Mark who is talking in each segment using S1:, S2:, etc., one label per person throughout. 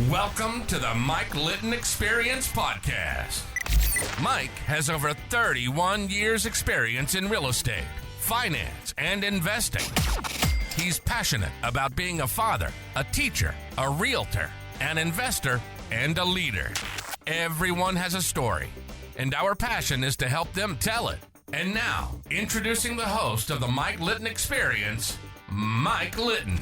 S1: Welcome to the Mike Litton Experience Podcast. Mike has over 31 years experience in real estate, finance, and investing. He's passionate about being a father, a teacher, a realtor, an investor, and a leader. Everyone has a story, and our passion is to help them tell it. And now, introducing the host of the Mike Litton Experience, Mike Litton.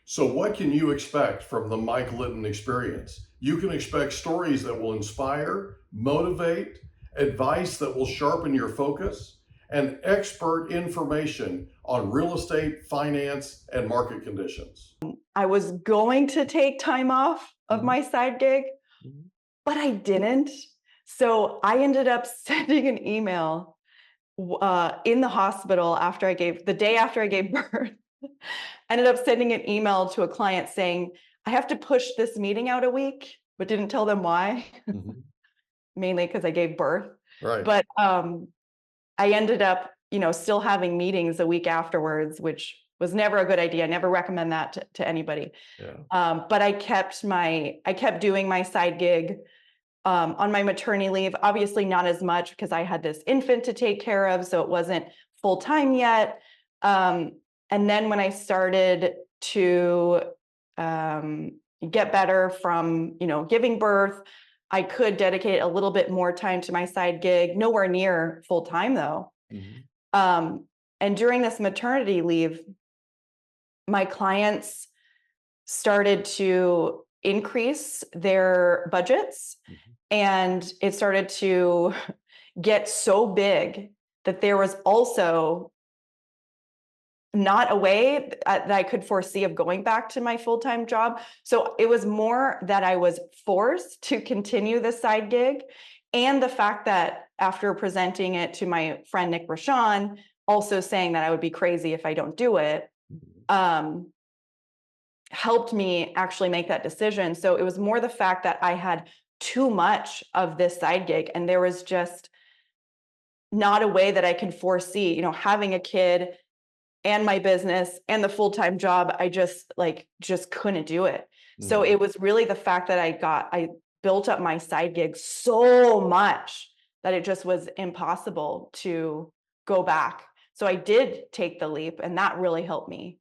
S2: So what can you expect from the Mike Litton Experience? You can expect stories that will inspire, motivate, advice that will sharpen your focus, and expert information on real estate, finance, and market conditions.
S3: I was going to take time off of my side gig, but I didn't. So I ended up sending an email in the hospital the day after I gave birth. Ended up sending an email to a client saying, I have to push this meeting out a week, but didn't tell them why. Mainly because I gave birth.
S2: Right.
S3: But I ended up, still having meetings a week afterwards, which was never a good idea. I never recommend that to anybody.
S2: Yeah.
S3: But I kept doing my side gig on my maternity leave. Obviously not as much because I had this infant to take care of, so it wasn't full time yet. And then when I started to get better from, giving birth, I could dedicate a little bit more time to my side gig, nowhere near full time though. And during this maternity leave, my clients started to increase their budgets, and it started to get so big that there was also not a way that I could foresee of going back to my full-time job. So it was more that I was forced to continue the side gig, and the fact that after presenting it to my friend Nick Rashawn, also saying that I would be crazy if I don't do it, helped me actually make that decision. So it was more the fact that I had too much of this side gig, and there was just not a way that I could foresee, having a kid and my business and the full-time job. I just couldn't do it. So it was really the fact that I built up my side gig so much that it just was impossible to go back. So I did take the leap, and that really helped me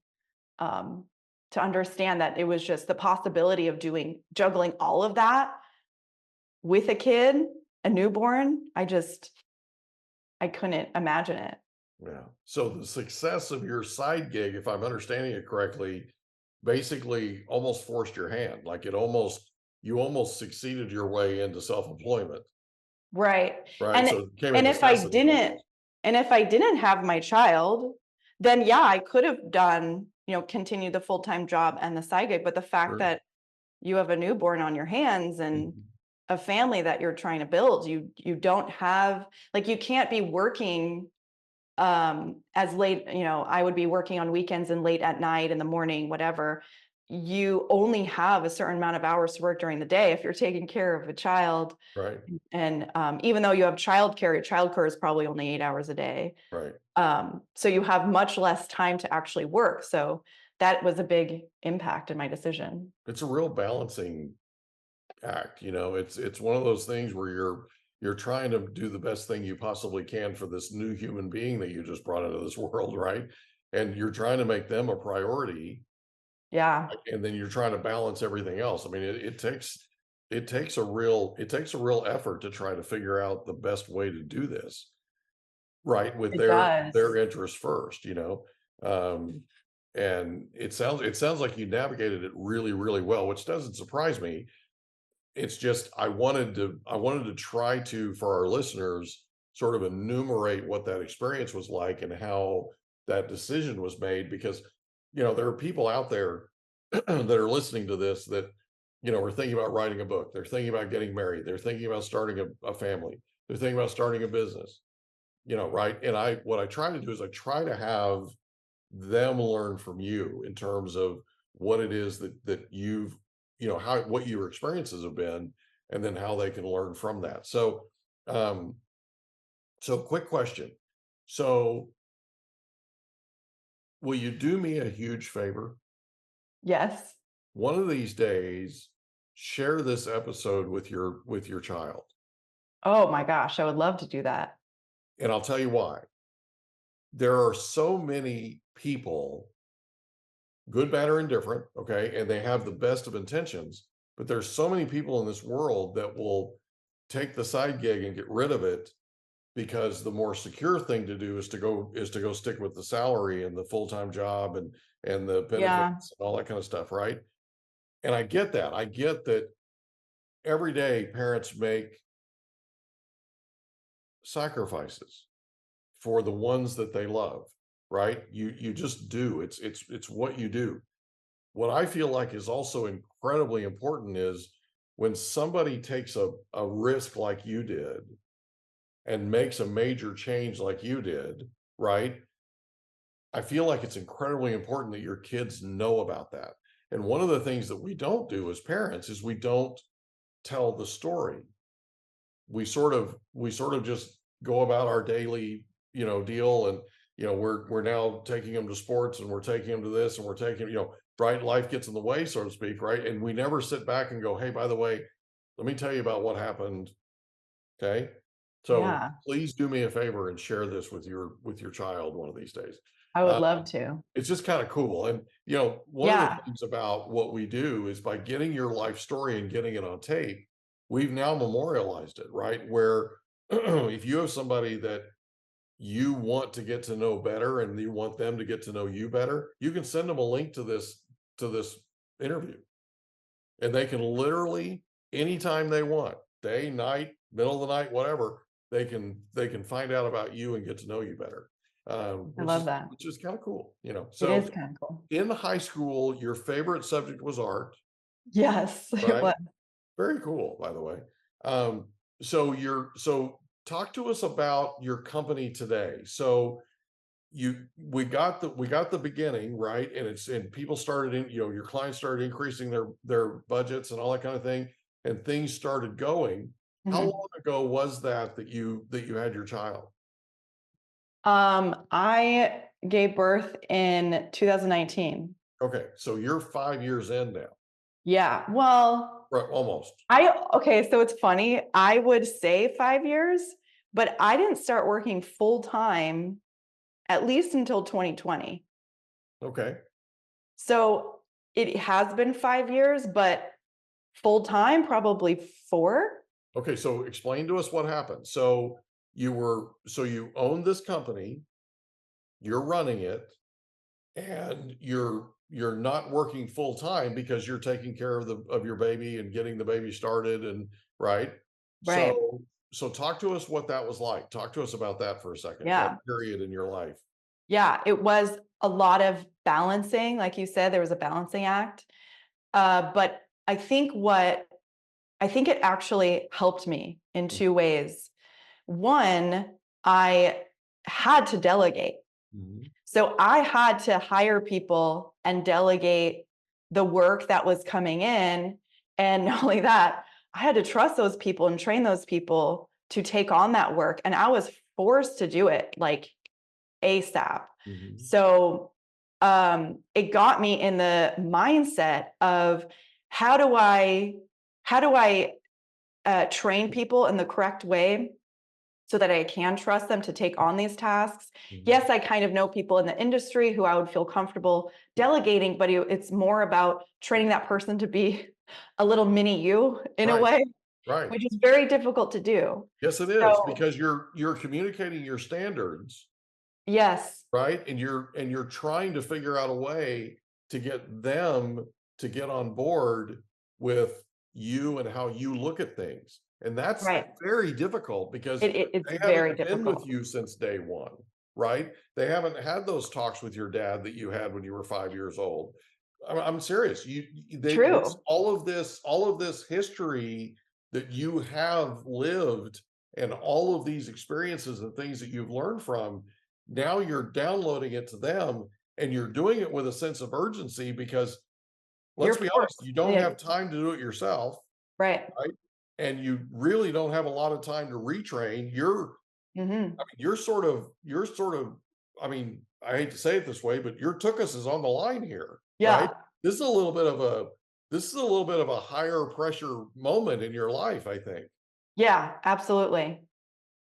S3: to understand that it was just the possibility of juggling all of that with a kid, a newborn. I couldn't imagine it.
S2: Yeah. So the success of your side gig, if I'm understanding it correctly, basically almost forced your hand. Like you almost succeeded your way into self-employment.
S3: Right.
S2: Right.
S3: And
S2: So it became a
S3: and if I
S2: necessity.
S3: didn't have my child, then yeah, I could have done, continue the full-time job and the side gig. But the fact
S2: Sure.
S3: that you have a newborn on your hands and a family that you're trying to build, you don't have, you can't be working as late, I would be working on weekends and late at night, in the morning, whatever. You only have a certain amount of hours to work during the day if you're taking care of a child.
S2: Right.
S3: And even though you have childcare, your childcare is probably only 8 hours a day.
S2: Right.
S3: So you have much less time to actually work. So that was a big impact in my decision.
S2: It's a real balancing act. It's one of those things where you're trying to do the best thing you possibly can for this new human being that you just brought into this world, right? And you're trying to make them a priority.
S3: Yeah.
S2: And then you're trying to balance everything else. I mean, it takes a real effort to try to figure out the best way to do this, right? With
S3: It
S2: their
S3: does.
S2: interests first, and it sounds like you navigated it really, really well, which doesn't surprise me. It's just I wanted to try to, for our listeners, sort of enumerate what that experience was like and how that decision was made, because there are people out there that are listening to this that are thinking about writing a book, they're thinking about getting married, they're thinking about starting a family, they're thinking about starting a business, right? And what I try to do is I try to have them learn from you in terms of what it is that you've what your experiences have been, and then how they can learn from that. So quick question. So will you do me a huge favor?
S3: Yes.
S2: One of these days, share this episode with your child.
S3: Oh my gosh, I would love to do that.
S2: And I'll tell you why. There are so many people, good, bad, or indifferent, okay, and they have the best of intentions, but there's so many people in this world that will take the side gig and get rid of it because the more secure thing to do is to go stick with the salary and the full-time job and the
S3: Yeah.
S2: benefits and all that kind of stuff, right? And I get that. I get that every day parents make sacrifices for the ones that they love, right? You just do. It's what you do. What I feel like is also incredibly important is when somebody takes a risk like you did and makes a major change like you did, right? I feel like it's incredibly important that your kids know about that. And one of the things that we don't do as parents is we don't tell the story. We sort of just go about our daily, deal, and we're now taking them to sports, and we're taking them to this, and we're taking, right, life gets in the way, so to speak, right? And we never sit back and go, hey, by the way, let me tell you about what happened. Okay. So
S3: Yeah,
S2: please do me a favor and share this with your child one of these days.
S3: I would
S2: Uh,
S3: love to.
S2: it's just kind of cool. And one of the
S3: Yeah.
S2: things about what we do is by getting your life story and getting it on tape, we've now memorialized it, right? Where if you have somebody that you want to get to know better and you want them to get to know you better, you can send them a link to this interview. And they can literally, anytime they want, day, night, middle of the night, whatever, they can find out about you and get to know you better.
S3: I
S2: Which
S3: love
S2: is
S3: that.
S2: which is kind of cool,
S3: It
S2: So
S3: is kind of cool.
S2: in high school, your favorite subject was art,
S3: Yes, it
S2: right?
S3: was.
S2: Very cool, by the way. So talk to us about your company today. So we got the beginning, right? And people started your clients started increasing their budgets and all that kind of thing, and things started going. How
S3: Mhm.
S2: long ago was that you had your child?
S3: I gave birth in 2019.
S2: Okay, so you're 5 years in now,
S3: Yeah. Well,
S2: right? Almost.
S3: okay, so it's funny. I would say 5 years, but I didn't start working full time at least until 2020.
S2: Okay.
S3: So it has been 5 years, but full time, probably 4.
S2: Okay, so explain to us what happened. So you own this company, you're running it, and you're not working full time because you're taking care of your baby and getting the baby started, and right.
S3: Right.
S2: So talk to us what that was like. Talk to us about that for a second, that
S3: Yeah.
S2: period in your life.
S3: Yeah. It was a lot of balancing. Like you said, there was a balancing act. But I think it actually helped me in
S2: Mm,
S3: 2 ways. One, I had to delegate.
S2: mhm.
S3: So I had to hire people and delegate the work that was coming in. And not only that, I had to trust those people and train those people to take on that work. And I was forced to do it like ASAP.
S2: Mhm.
S3: So it got me in the mindset of how do I train people in the correct way so that I can trust them to take on these tasks.
S2: Mhm.
S3: Yes, I kind of know people in the industry who I would feel comfortable delegating, but it's more about training that person to be a little mini you in a
S2: Right,
S3: way,
S2: right.
S3: which is very difficult to do.
S2: Yes, it is,
S3: So,
S2: because you're communicating your standards,
S3: yes,
S2: right? And you're trying to figure out a way to get them to get on board with you and how you look at things. And that's
S3: right.
S2: very difficult because
S3: It's
S2: they
S3: very
S2: haven't been with
S3: difficult.
S2: you since day one, right? They haven't had those talks with your dad that you had when you were 5 years old. I'm serious.
S3: True.
S2: All of this history that you have lived, and all of these experiences and things that you've learned from, now you're downloading it to them, and you're doing it with a sense of urgency because, let's
S3: You're
S2: be honest,
S3: forced.
S2: you don't
S3: Yeah,
S2: have time to do it yourself,
S3: right.
S2: right? And you really don't have a lot of time to retrain.
S3: Hmm.
S2: You're sort of, I mean, I hate to say it this way, but your tuchus is on the line here,
S3: Yeah.
S2: right? this is a little bit of a higher pressure moment in your life, I think.
S3: Yeah, absolutely.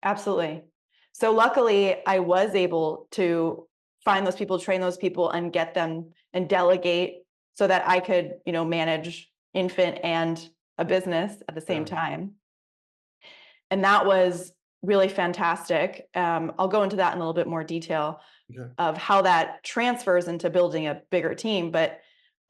S3: Absolutely. So luckily I was able to find those people, train those people and get them and delegate so that I could, manage infant and a business at the same
S2: Yeah.
S3: time. And that was really fantastic. I'll go into that in a little bit more detail
S2: Okay.
S3: of how that transfers into building a bigger team. But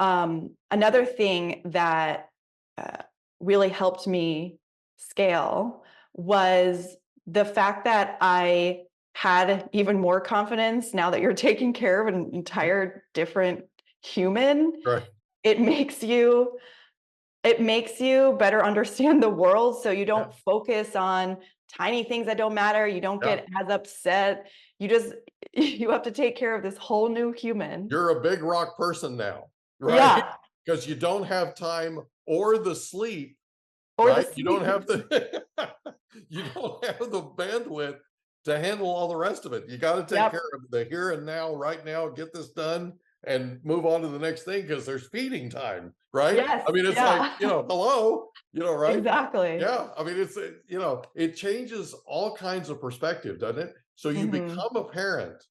S3: another thing that uh, really helped me scale was the fact that I had even more confidence now that you're taking care of an entire different human.
S2: Right.
S3: It makes you better understand the world, so you don't focus on tiny things that don't matter. You don't get as upset. You have to take care of this whole new human.
S2: You're a big rock person now, right?
S3: Yeah,
S2: Because you don't have time or the sleep,
S3: or the
S2: right? You don't
S3: sleep.
S2: have the you don't have the bandwidth to handle all the rest of it. You got to take
S3: Yep,
S2: care of the here and now, right now, get this done and move on to the next thing because there's feeding time, right?
S3: yes,
S2: I mean, it's like,
S3: yeah,
S2: hello, right?
S3: exactly.
S2: Yeah, I mean, it's it changes all kinds of perspective, doesn't it? So you
S3: Mhm.
S2: become a parent,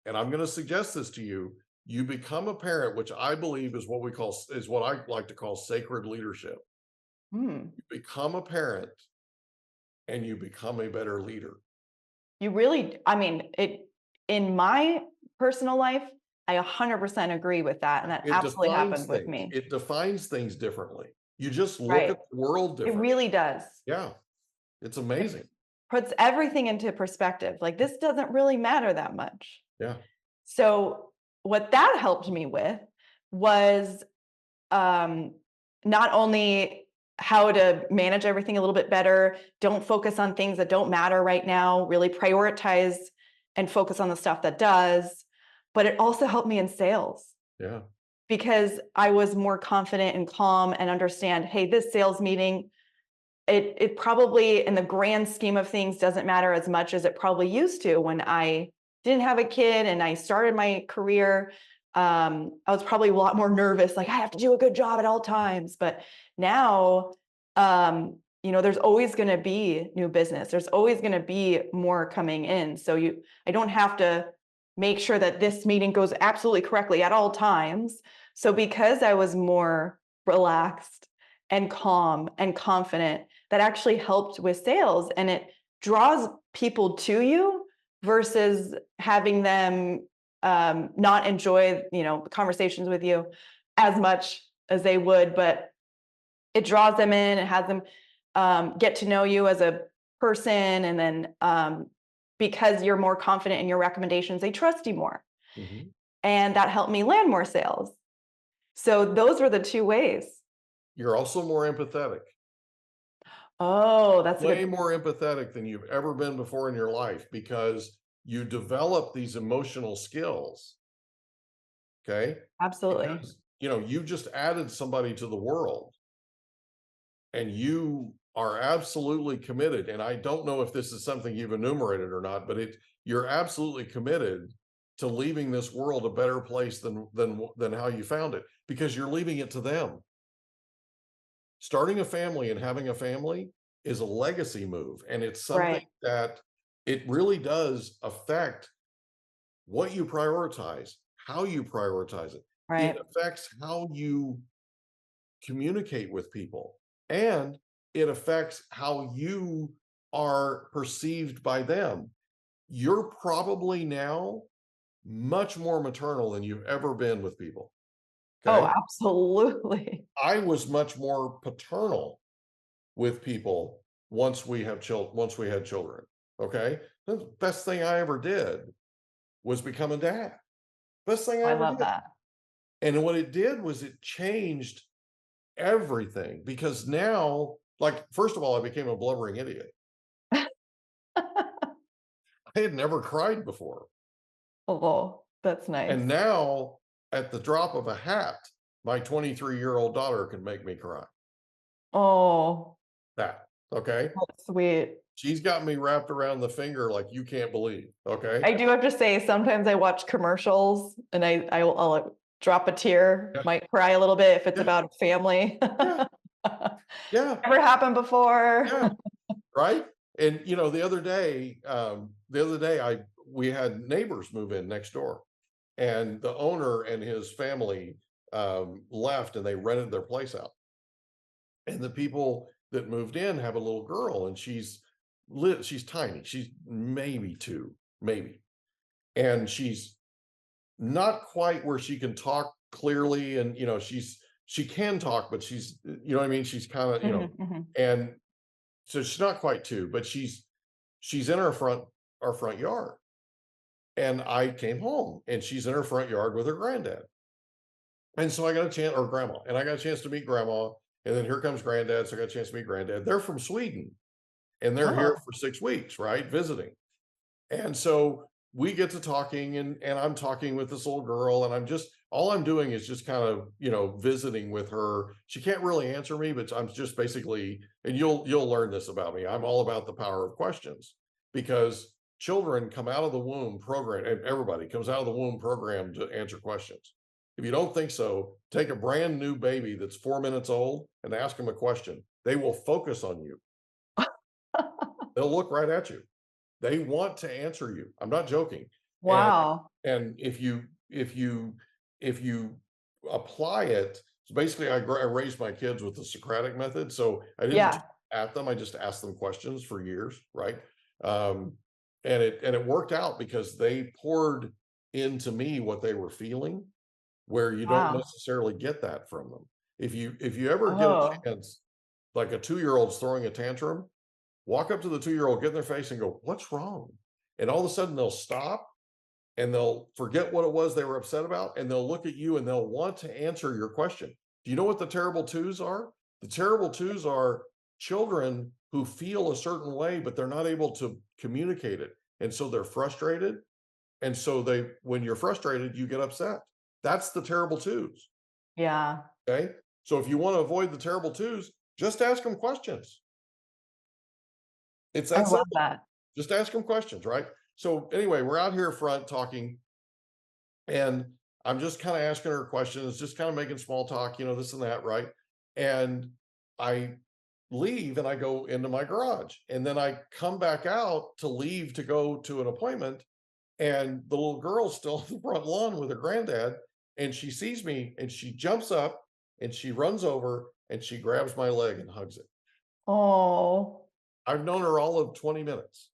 S2: and I'm going to suggest this to you. You become a parent, which I believe is what I like to call sacred leadership.
S3: Mm.
S2: You become a parent and you become a better leader.
S3: You really, I mean, in my personal life, I 100% agree with that, and that
S2: It
S3: absolutely
S2: defines
S3: happened with
S2: things.
S3: me.
S2: It defines things differently. You just look
S3: Right.
S2: at the world
S3: It
S2: different.
S3: really does.
S2: Yeah, it's
S3: It
S2: amazing.
S3: puts everything into perspective. Like, this doesn't really matter that much.
S2: Yeah,
S3: So what that helped me with was um, not only how to manage everything a little bit better, don't focus on things that don't matter right now, really prioritize and focus on the stuff that does, but it also helped me in sales
S2: yeah,
S3: because I was more confident and calm and understand, hey, this sales meeting, it probably in the grand scheme of things doesn't matter as much as it probably used to when I didn't have a kid and I started my career. I was probably a lot more nervous, like I have to do a good job at all times. But now, there's always going to be new business. There's always going to be more coming in. So I don't have to make sure that this meeting goes absolutely correctly at all times. So because I was more relaxed and calm and confident, that actually helped with sales, and it draws people to you versus having them not enjoy conversations with you as much as they would, but it draws them in and has them get to know you as a person, and then because you're more confident in your recommendations, they trust you more,
S2: mhm.
S3: and that helped me land more sales. So those were the two ways.
S2: You're also more empathetic.
S3: Oh, that's a
S2: Way
S3: good.
S2: more empathetic than you've ever been before in your life because you develop these emotional skills. Okay.
S3: Absolutely.
S2: Because, you just added somebody to the world and you are absolutely committed. And I don't know if this is something you've enumerated or not, but you're absolutely committed to leaving this world a better place than how you found it because you're leaving it to them. Starting a family and having a family is a legacy move, and it's something
S3: Right.
S2: that it really does affect what you prioritize, how you prioritize it. It
S3: Right.
S2: affects how you communicate with people, and it affects how you are perceived by them. You're probably now much more maternal than you've ever been with people.
S3: Oh,
S2: Okay.
S3: absolutely.
S2: I was much more paternal with people once we had children. Okay. The best thing I ever did was become a dad. Best thing I
S3: I
S2: ever
S3: love
S2: did.
S3: that.
S2: And what it did was it changed everything because now, like, first of all, I became a blubbering idiot. I had never cried before.
S3: Oh, that's nice.
S2: And now, at the drop of a hat, my 23-year-old daughter can make me cry.
S3: Oh,
S2: That, okay?
S3: that's sweet.
S2: She's got me wrapped around the finger like you can't believe. Okay.
S3: I do have to say, sometimes I watch commercials and I'll drop a tear,
S2: Yeah.
S3: might cry a little bit if it's
S2: Yeah.
S3: about a family.
S2: Yeah. Yeah.
S3: Never happened before.
S2: Yeah. Right. And the other day, we had neighbors move in next door, and the owner and his family left, and they rented their place out. And the people that moved in have a little girl, and she's tiny. She's maybe 2, maybe. And she's not quite where she can talk clearly. And, she can talk, but she's, what I mean? She's kind of,
S3: Mhm, mhm.
S2: and so she's not quite 2, but she's in our front yard. And I came home, and she's in her front yard with her granddad. And so I got a chance, or grandma, and I got a chance to meet grandma. And then here comes granddad. So I got a chance to meet granddad. They're from Sweden, and they're here
S3: Oh,
S2: for 6 weeks, right? Visiting. And so we get to talking, and I'm talking with this little girl, and all I'm doing is just kind of, visiting with her. She can't really answer me, but I'm just basically, and you'll learn this about me. I'm all about the power of questions, because children come out of the womb programmed, and everybody comes out of the womb programmed to answer questions. If you don't think so, take a brand new baby that's 4 minutes old and ask them a question. They will focus on you. They'll look right at you. They want to answer you. I'm not joking. And
S3: wow.
S2: and if you apply it, so basically I raised my kids with the Socratic method. So I didn't
S3: Yeah.
S2: at them, I just asked them questions for years, right? Um, and it worked out, because they poured into me what they were feeling, where you don't
S3: Wow.
S2: necessarily get that from them. If you ever get a
S3: Oh,
S2: chance, like a 2-year-old's throwing a tantrum, walk up to the 2-year-old, get in their face and go, "What's wrong?" And all of a sudden they'll stop, and they'll forget what it was they were upset about, and they'll look at you, and they'll want to answer your question. Do you know what the terrible twos are? The terrible twos are children who feel a certain way, but they're not able to communicate it. And so they're frustrated. And so when you're frustrated, you get upset. That's the terrible twos.
S3: yeah.
S2: Okay. So if you want to avoid the terrible twos, just ask them questions. It's
S3: I
S2: that
S3: love
S2: simple.
S3: that.
S2: Just ask them questions, right? So anyway, we're out here front talking, and I'm just kind of asking her questions, just kind of making small talk, this and that, right? And I leave, and I go into my garage, and then I come back out to leave to go to an appointment, and the little girl's still on the front lawn with her granddad, and she sees me, and she jumps up, and she runs over, and she grabs my leg and hugs it.
S3: Oh.
S2: I've known her all of 20 minutes.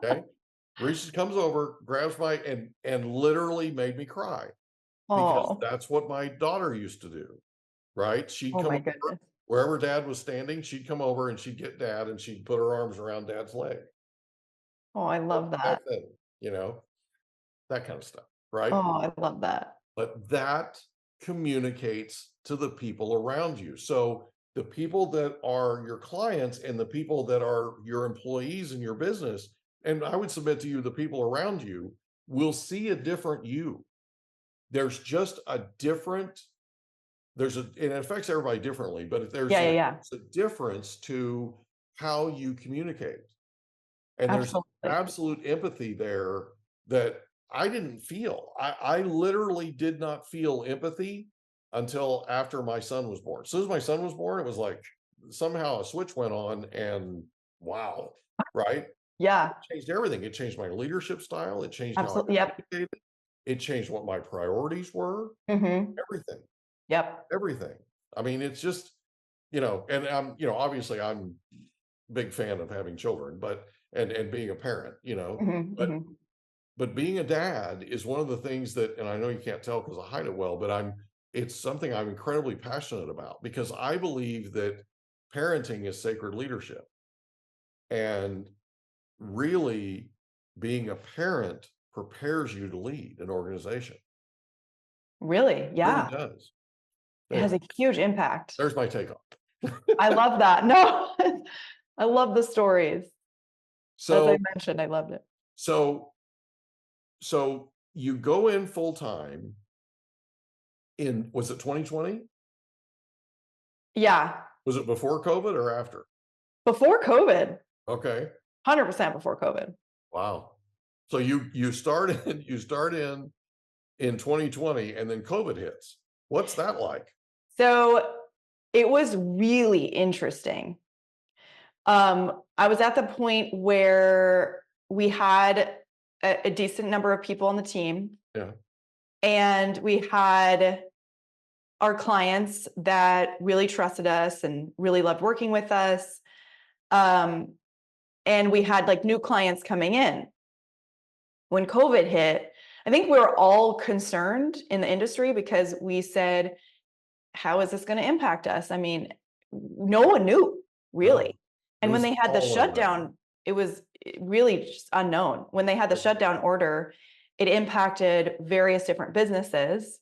S2: Okay. Reese comes over, grabs my, and literally made me cry, because
S3: Oh.
S2: that's what my daughter used to do, right? She'd
S3: Oh
S2: come
S3: my
S2: over
S3: goodness.
S2: wherever dad was standing, she'd come over and she'd get dad, and she'd put her arms around dad's leg.
S3: Oh, I love
S2: That
S3: that.
S2: thing, that kind of stuff, right?
S3: Oh, I love that.
S2: But that communicates to the people around you. So the people that are your clients, and the people that are your employees in your business, and I would submit to you, the people around you will see a different you. There's just a different, and it affects everybody differently, but
S3: Yeah, yeah, yeah.
S2: there's a difference to how you communicate. And there's
S3: Absolutely.
S2: absolute empathy there that I didn't feel. I literally did not feel empathy until after my son was born. As soon as my son was born, it was like somehow a switch went on, and wow, right?
S3: Yeah,
S2: Changed everything. It changed my leadership style. It changed how I
S3: absolutely. Yep.
S2: communicated. It changed what my priorities were.
S3: Mhm.
S2: Everything,
S3: Yep.
S2: everything. I mean, it's just, and I'm, obviously I'm a big fan of having children, but and being a parent,
S3: Mhm,
S2: but
S3: mhm.
S2: being a dad is one of the things that, and I know you can't tell because I hide it well, but it's something I'm incredibly passionate about, because I believe that parenting is sacred leadership. And really, being a parent prepares you to lead an organization.
S3: Really?
S2: It really
S3: Yeah.
S2: does.
S3: It has
S2: Anyway,
S3: a huge impact.
S2: there's my take on it.
S3: I love that. No, I love the stories. As I
S2: So,
S3: mentioned, I loved it.
S2: so, so you go in full time was it 2020?
S3: Yeah.
S2: Was it before COVID or after?
S3: Before COVID,
S2: Okay.
S3: 100% before COVID.
S2: Wow. So you start in in 2020 and then COVID hits. What's that like?
S3: So it was really interesting. I was at the point where we had a decent number of people on the team.
S2: Yeah.
S3: And we had our clients that really trusted us and really loved working with us. And we had like new clients coming in. When COVID hit, I think we were all concerned in the industry because we said, how is this going to impact us? I mean, no one knew really.
S2: No.
S3: And when
S2: was
S3: they had the
S2: all
S3: shutdown,
S2: unknown.
S3: it was really just unknown. When they had the shutdown order, it impacted various different businesses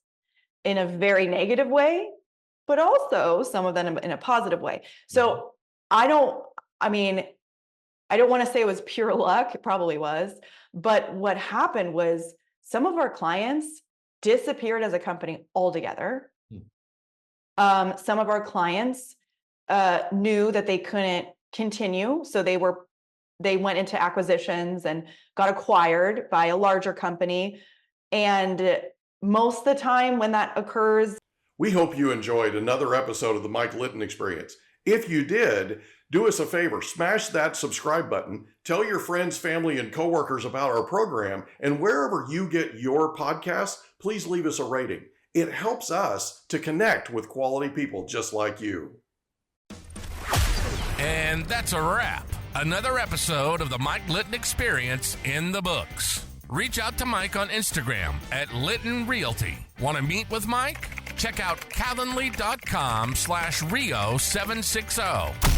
S3: in a very negative way, but also some of them in a positive way. So I don't want to say it was pure luck. It probably was. But what happened was some of our clients disappeared as a company altogether. Some of our clients knew that they couldn't continue. So they went into acquisitions and got acquired by a larger company. And most of the time when that occurs.
S2: We hope you enjoyed another episode of the Mike Litton Experience. If you did, do us a favor, smash that subscribe button, tell your friends, family, and coworkers about our program, and wherever you get your podcasts, please leave us a rating. It helps us to connect with quality people just like you.
S1: And that's a wrap. Another episode of the Mike Litton Experience in the books. Reach out to Mike on Instagram at Litton Realty. Want to meet with Mike? Check out calendly.com/Rio760.